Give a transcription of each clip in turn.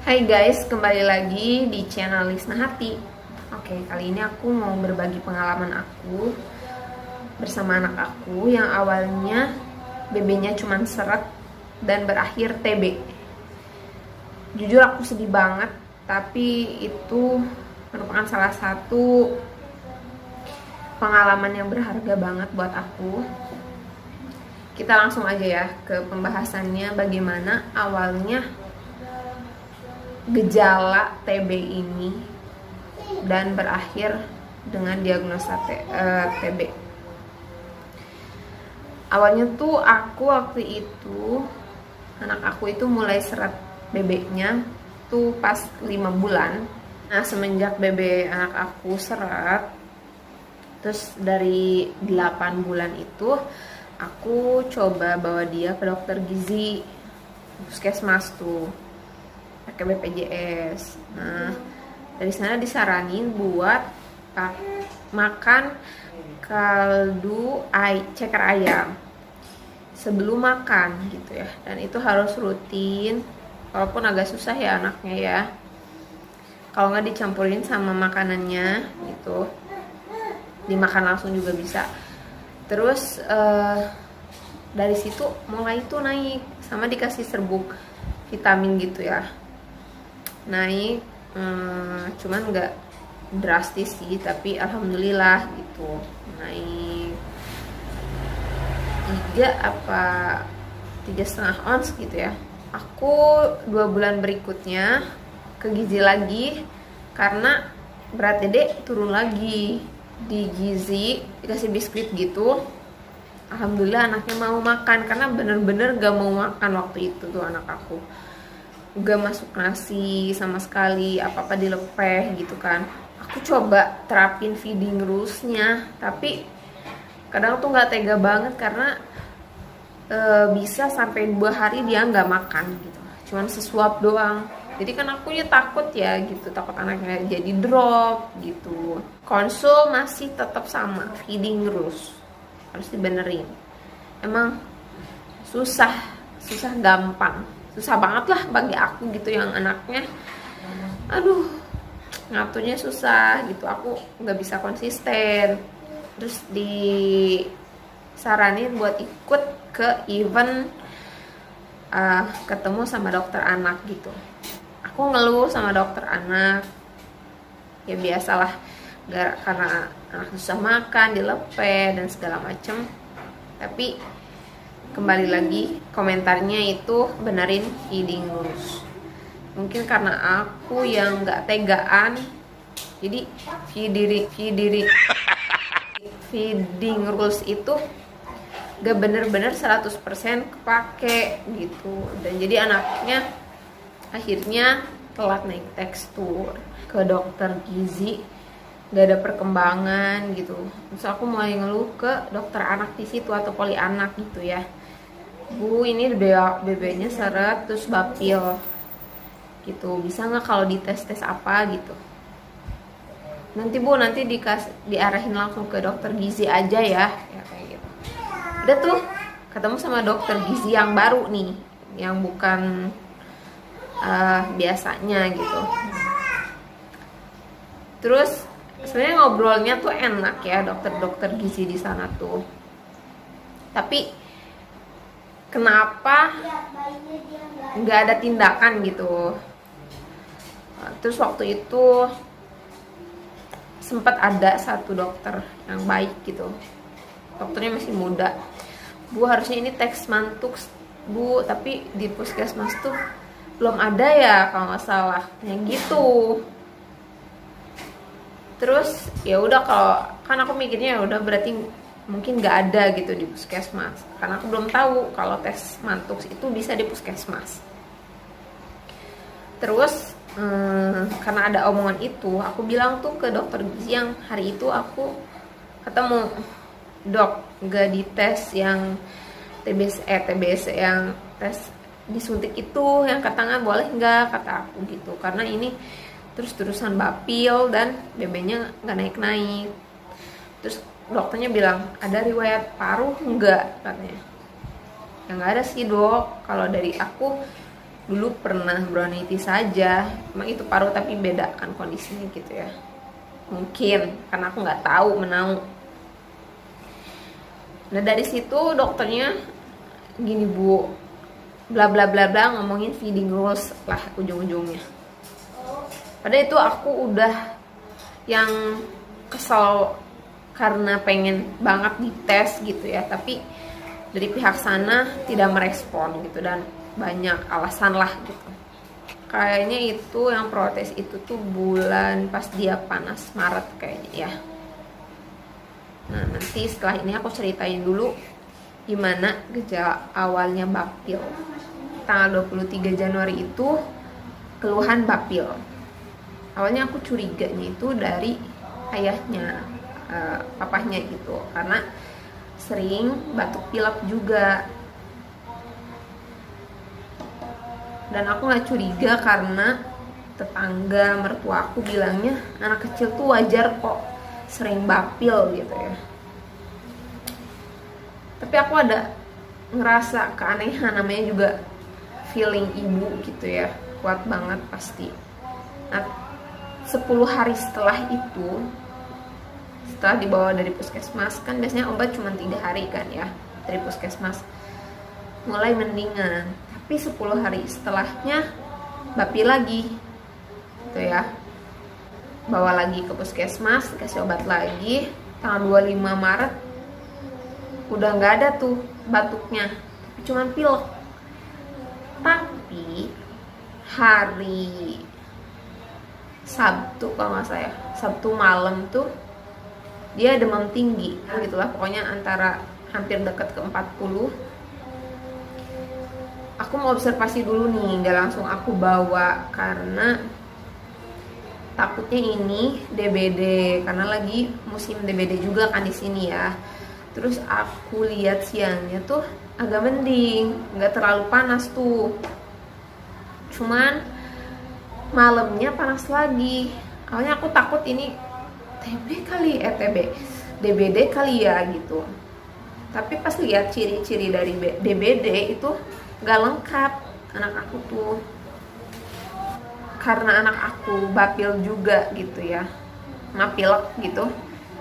Hai guys, kembali lagi di channel Lisna Hati. Oke, kali ini aku mau berbagi pengalaman aku bersama anak aku yang awalnya BB-nya cuman seret dan berakhir TB. Jujur aku sedih banget, tapi itu merupakan salah satu pengalaman yang berharga banget buat aku. Kita langsung aja ya ke pembahasannya, bagaimana awalnya gejala TB ini dan berakhir dengan diagnosa TB. Awalnya tuh aku waktu itu, anak aku itu mulai seret BB-nya tuh pas 5 bulan. Nah, semenjak BB anak aku seret, terus dari 8 bulan itu aku coba bawa dia ke dokter gizi, puskesmas tuh, pakai BPJS. Nah, dari sana disaranin buat makan kaldu ceker ayam sebelum makan gitu ya, dan itu harus rutin, walaupun agak susah ya anaknya ya, kalau nggak dicampurin sama makanannya gitu, dimakan langsung juga bisa. Terus dari situ mulai itu naik, sama dikasih serbuk vitamin gitu ya, naik, cuman nggak drastis sih, tapi alhamdulillah gitu, naik 3,5 ons gitu ya. Aku 2 bulan berikutnya ke gizi lagi karena berat dede turun lagi. Di gizi dikasih biskuit gitu, alhamdulillah anaknya mau makan, karena bener-bener gak mau makan waktu itu tuh anak aku, gak masuk nasi sama sekali, apa-apa dilepeh gitu kan. Aku coba terapin feeding rules-nya, tapi kadang tuh gak tega banget karena bisa sampai 2 hari dia gak makan gitu, cuman sesuap doang. Jadi kan aku ya takut ya gitu, takut anaknya jadi drop gitu. Konsul masih tetap sama, feeding rules harus dibenerin. Emang susah gampang, susah banget lah bagi aku gitu yang anaknya, aduh, ngaturnya susah gitu, aku nggak bisa konsisten. Terus disaranin buat ikut ke event, ketemu sama dokter anak gitu. Aku ngeluh sama dokter anak, ya biasalah, karena anak susah makan, dilepeh dan segala macem. Tapi kembali lagi, komentarnya itu benerin feeding rules. Mungkin karena aku yang nggak tegaan, jadi feeding rules itu gak bener-bener 100% kepake gitu. Dan jadi anaknya akhirnya telat naik tekstur. Ke dokter gizi gak ada perkembangan gitu. Terus aku mulai ngeluh ke dokter anak di situ atau poli anak gitu ya. Bu, ini BB-nya seret terus bapil gitu, bisa nggak kalau dites apa gitu. Nanti Bu, nanti diarahin langsung ke dokter gizi aja ya kayak gitu. Udah tuh ketemu sama dokter gizi yang baru nih, yang bukan biasanya gitu. Terus sebenarnya ngobrolnya tuh enak ya, dokter gizi di sana tuh. Tapi kenapa nggak ada tindakan gitu? Terus waktu itu sempat ada satu dokter yang baik gitu, dokternya masih muda. Bu, harusnya ini teks mantux Bu, tapi di puskesmas tuh belum ada ya kalau nggak salah, yang gitu. Terus ya udah, kalau kan aku mikirnya ya udah berarti mungkin nggak ada gitu di puskesmas, karena aku belum tahu kalau tes mantux itu bisa di puskesmas. Terus karena ada omongan itu, aku bilang tuh ke dokter gizi yang hari itu aku ketemu, Dok, nggak dites yang TBC yang tes disuntik itu, yang ke tangan boleh nggak, kata aku gitu, karena ini terus-terusan bapil dan BB-nya nggak naik-naik. Terus dokternya bilang, ada riwayat paruh nggak, katanya. Ya nggak ada sih Dok, kalau dari aku dulu pernah bronkitis saja, emang itu paru tapi beda kan kondisinya gitu ya, mungkin karena aku nggak tahu menau. Nah dari situ dokternya gini bu, bla bla bla bla, ngomongin feeding rules lah ujung-ujungnya. Padahal itu aku udah yang kesel karena pengen banget dites gitu ya, tapi dari pihak sana tidak merespon gitu, dan banyak alasan lah gitu. Kayaknya itu yang protes itu tuh bulan pas dia panas, Maret kayaknya ya. Nah nanti setelah ini aku ceritain dulu gimana gejala awalnya bapil. Tanggal 23 Januari itu keluhan bapil. Awalnya aku curiganya itu dari ayahnya, papahnya gitu, karena sering batuk pilek juga. Dan aku nggak curiga karena tetangga mertua aku bilangnya anak kecil tuh wajar kok sering bapil gitu ya. Tapi aku ada ngerasa keanehan, namanya juga feeling ibu gitu ya, kuat banget pasti. Nah 10 hari setelah itu, setelah dibawa dari puskesmas, kan biasanya obat cuma 3 hari kan ya dari puskesmas, mulai mendingan. Tapi 10 hari setelahnya bapil lagi gitu ya, bawa lagi ke puskesmas, dikasih obat lagi. Tanggal 25 Maret udah nggak ada tuh batuknya, tapi cuman pilek. Tapi hari Sabtu kalau nggak saya, Sabtu malam tuh dia demam tinggi gitulah, pokoknya antara hampir dekat ke 40. Aku mau observasi dulu nih, nggak langsung aku bawa karena takutnya ini DBD, karena lagi musim DBD juga kan di sini ya. Terus aku lihat siangnya tuh agak mending, nggak terlalu panas tuh, cuman malamnya panas lagi. Awalnya aku takut ini TB kali, DBD kali ya gitu. Tapi pas lihat ciri-ciri dari DBD itu gak lengkap anak aku tuh, karena anak aku bapil juga gitu ya, ngapilek gitu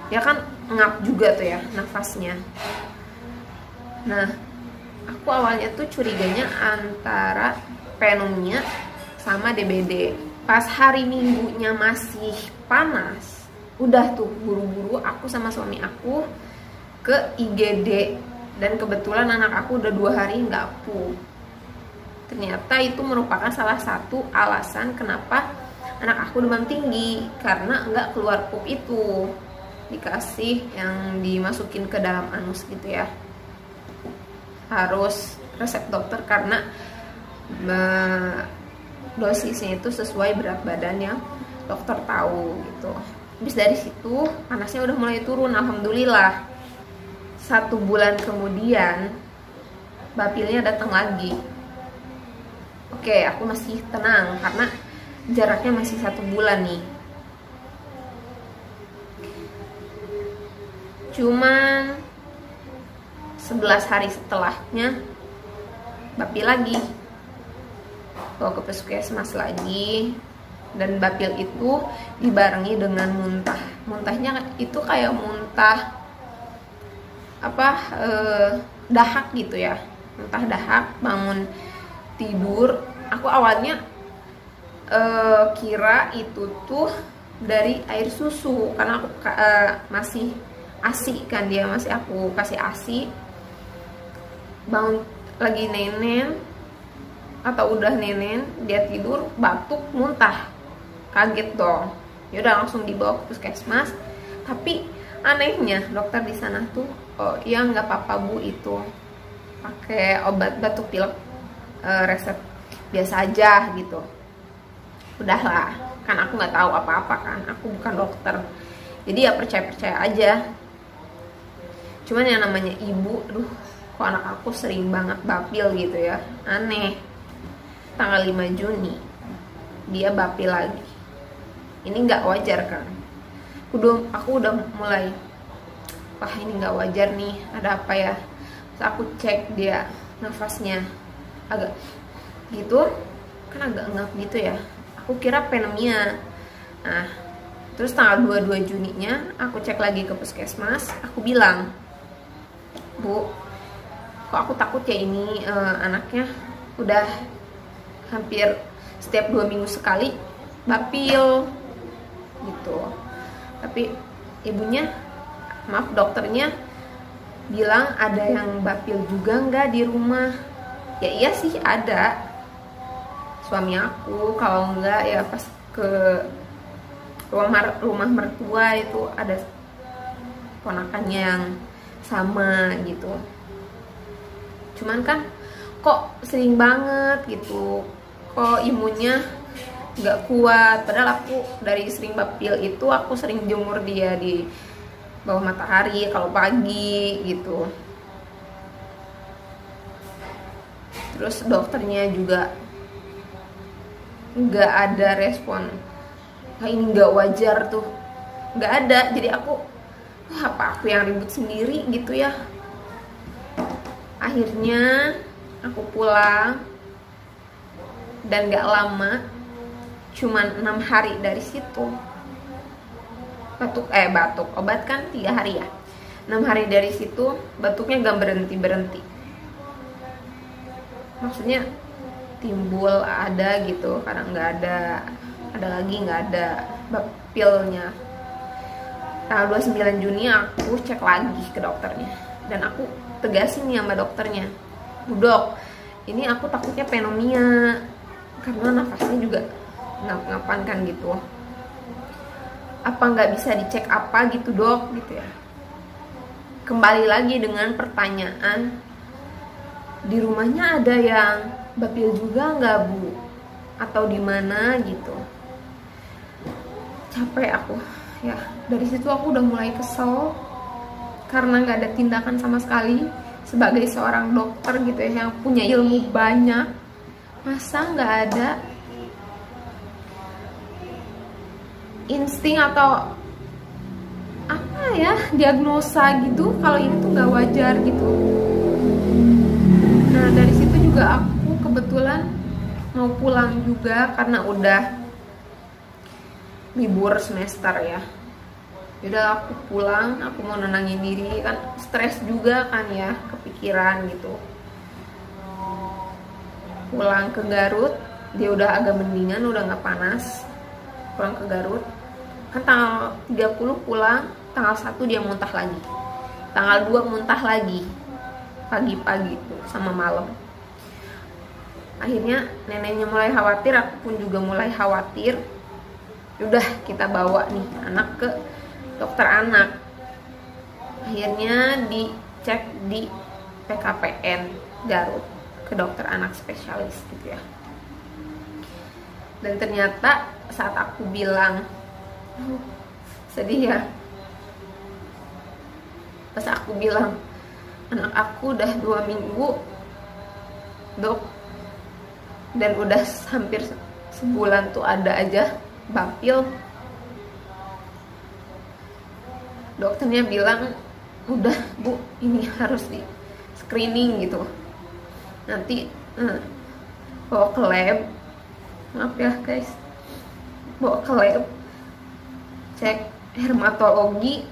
ya kan, ngap juga tuh ya nafasnya. Nah aku awalnya tuh curiganya antara pneumonia sama DBD. Pas hari Minggunya masih panas, udah tuh buru-buru aku sama suami aku ke IGD, dan kebetulan anak aku udah 2 hari nggak pup. Ternyata itu merupakan salah satu alasan kenapa anak aku demam tinggi, karena nggak keluar pup itu, dikasih yang dimasukin ke dalam anus gitu ya, harus resep dokter karena dosisnya itu sesuai berat badan yang dokter tahu gitu. Habis dari situ panasnya udah mulai turun, alhamdulillah. 1 bulan kemudian bapilnya datang lagi. Oke, aku masih tenang karena jaraknya masih 1 bulan nih. Cuman 11 hari setelahnya bapil lagi, bawa ke puskesmas lagi, dan bapil itu dibarengi dengan muntah. Muntahnya itu kayak muntah dahak gitu ya, muntah dahak bangun tidur. Aku awalnya kira itu tuh dari air susu, karena aku masih ASI kan, dia masih aku kasih ASI. Bangun lagi nenen atau udah nenen, dia tidur batuk muntah, kaget dong. Ya udah langsung dibawa ke puskesmas. Tapi anehnya dokter di sana tuh, oh ya nggak apa-apa bu, itu pakai obat batuk pilek resep biasa aja gitu. Udahlah, kan aku nggak tahu apa-apa kan, aku bukan dokter, jadi ya percaya aja. Cuman yang namanya ibu, aduh kok anak aku sering banget bapil gitu ya, aneh. Tanggal 5 Juni dia bapil lagi, ini nggak wajar kan. Aku udah mulai, wah ini nggak wajar nih, ada apa ya. Terus aku cek dia nafasnya agak gitu, kan agak ngap gitu ya, aku kira pneumonia. Nah terus tanggal 22 Juninya aku cek lagi ke puskesmas, aku bilang, Bu, kok aku takut ya ini anaknya udah hampir setiap 2 minggu sekali bapil gitu. Tapi ibunya, maaf dokternya bilang ada yang bapil juga nggak di rumah. Ya iya sih ada, suami aku, kalau enggak ya pas ke rumah mertua itu ada ponakannya yang sama gitu. Cuman kan kok sering banget gitu, kok imunnya nggak kuat. Padahal aku dari sering bapil itu aku sering jemur dia di bawah matahari kalau pagi gitu. Terus dokternya juga nggak ada respon, nah, ini nggak wajar tuh, nggak ada. Jadi aku, apa aku yang ribut sendiri gitu ya. Akhirnya aku pulang dan nggak lama, cuman 6 hari dari situ batuk obat kan 3 hari ya, 6 hari dari situ batuknya gak berhenti maksudnya timbul ada gitu, kadang nggak ada lagi nggak ada bapilnya. Tanggal 29 Juni aku cek lagi ke dokternya dan aku tegasin nih sama dokternya, Bu Dok, ini aku takutnya pneumonia karena nafasnya juga ngap-ngapan kan gitu. Apa nggak bisa dicek apa gitu Dok gitu ya. Kembali lagi dengan pertanyaan, di rumahnya ada yang bapil juga nggak Bu? Atau di mana gitu. Capek aku ya, dari situ aku udah mulai kesel karena nggak ada tindakan sama sekali. Sebagai seorang dokter gitu ya, yang punya ilmu banyak, masa nggak ada insting atau apa ya, diagnosa gitu kalau ini tuh nggak wajar gitu. Nah dari situ juga aku kebetulan mau pulang juga karena udah libur semester ya. Udah aku pulang, aku mau nenangin diri, kan stres juga kan ya, kepikiran gitu. Pulang ke Garut, dia udah agak mendingan, udah nggak panas. Pulang ke Garut, kan tanggal 30 pulang, tanggal 1 dia muntah lagi, tanggal 2 muntah lagi, pagi-pagi tuh sama malam. Akhirnya neneknya mulai khawatir, aku pun juga mulai khawatir. Udah kita bawa nih anak ke dokter anak. Akhirnya dicek di PKPN Garut, ke dokter anak spesialis gitu ya. Dan ternyata saat aku bilang, sedih ya, pas aku bilang anak aku udah 2 minggu Dok, dan udah hampir sebulan tuh ada aja bapil, dokternya bilang udah Bu, ini harus di screening gitu, nanti bawa ke lab, maaf ya guys, bawa ke lab cek hermatologi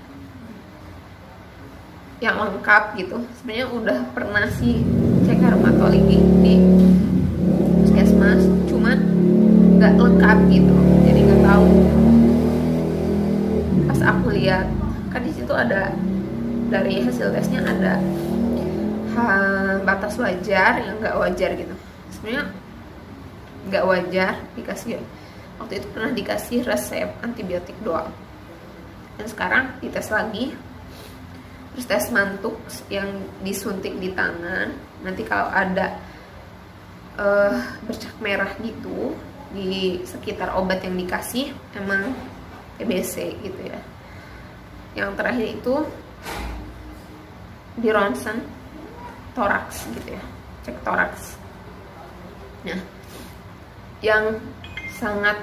yang lengkap gitu. Sebenarnya udah pernah sih cek hermatologi di puskesmas, cuman nggak lengkap gitu, jadi nggak tahu. Pas aku lihat kan di situ ada, dari hasil tesnya ada batas wajar yang nggak wajar gitu. Sebenarnya nggak wajar dikasih, waktu itu pernah dikasih resep antibiotik doang, dan sekarang dites lagi, terus tes mantuk yang disuntik di tangan. Nanti kalau ada bercak merah gitu di sekitar obat yang dikasih, emang TBC gitu ya. Yang terakhir itu di ronsen toraks gitu ya, cek toraks. Nah yang sangat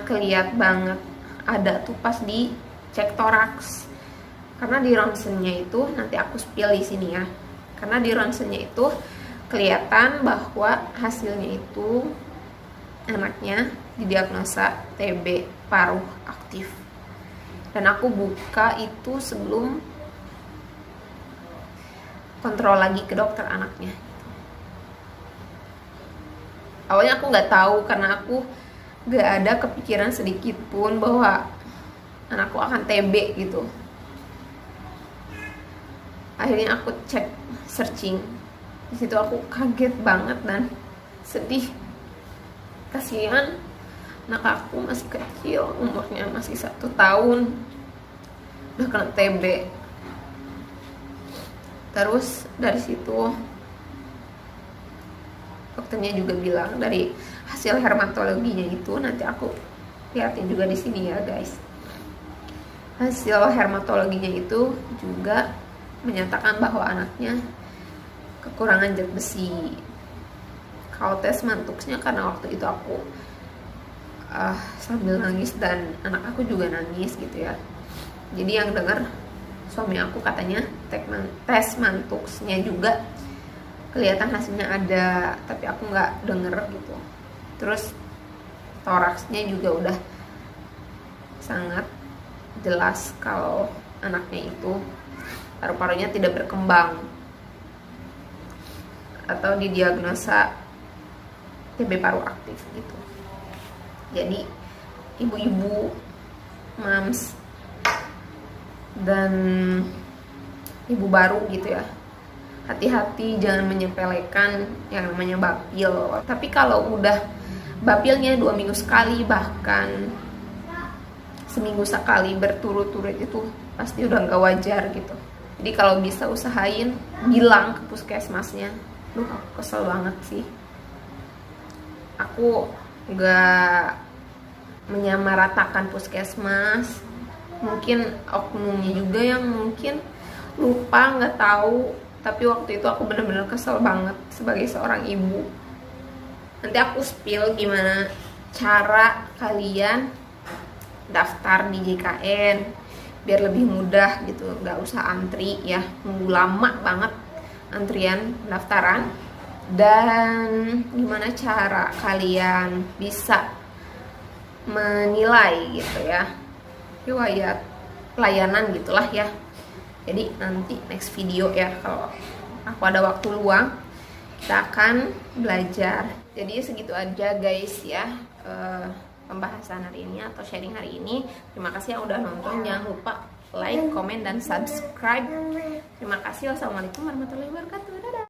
kelihatan banget ada tuh pas di cek toraks, karena di ronsennya itu, nanti aku spill di sini ya, karena di ronsennya itu kelihatan bahwa hasilnya itu anaknya didiagnosa TB paruh aktif. Dan aku buka itu sebelum kontrol lagi ke dokter anaknya. Awalnya aku nggak tahu karena aku nggak ada kepikiran sedikit pun bahwa anakku akan TB gitu. Akhirnya aku cek searching. Di situ aku kaget banget dan sedih. Kasihan anak aku masih kecil, umurnya masih 1 tahun, udah kena TB. Terus dari situ dokternya juga bilang dari hasil hermatologinya itu, nanti aku liatin juga di sini ya guys. Hasil hermatologinya itu juga menyatakan bahwa anaknya kekurangan zat besi. Kalau tes mantuksnya, karena waktu itu aku sambil nangis dan anak aku juga nangis gitu ya. Jadi yang dengar suami aku katanya tes mantuksnya juga kelihatan hasilnya ada, tapi aku nggak denger gitu. Terus toraksnya juga udah sangat jelas kalau anaknya itu paru-parunya tidak berkembang atau didiagnosa TB paru aktif gitu. Jadi ibu-ibu, mams, dan ibu baru gitu ya, hati-hati, jangan menyepelekan yang namanya bapil. Tapi kalau udah bapilnya 2 minggu sekali, bahkan seminggu sekali berturut-turut, itu pasti udah nggak wajar gitu. Jadi kalau bisa usahain bilang ke puskesmasnya. Duh, aku kesel banget sih. Aku nggak menyamaratakan puskesmas, mungkin oknumnya juga yang mungkin lupa, nggak tahu. Tapi waktu itu aku bener-bener kesel banget sebagai seorang ibu. Nanti aku spill gimana cara kalian daftar di JKN biar lebih mudah gitu, nggak usah antri ya, nunggu lama banget antrian pendaftaran. Dan gimana cara kalian bisa menilai gitu ya riwayat pelayanan gitulah ya. Jadi nanti next video ya, kalau aku ada waktu luang, kita akan belajar. Jadi segitu aja guys ya, pembahasan hari ini atau sharing hari ini. Terima kasih yang udah nonton. Jangan lupa like, komen, dan subscribe. Terima kasih. Wassalamualaikum warahmatullahi wabarakatuh.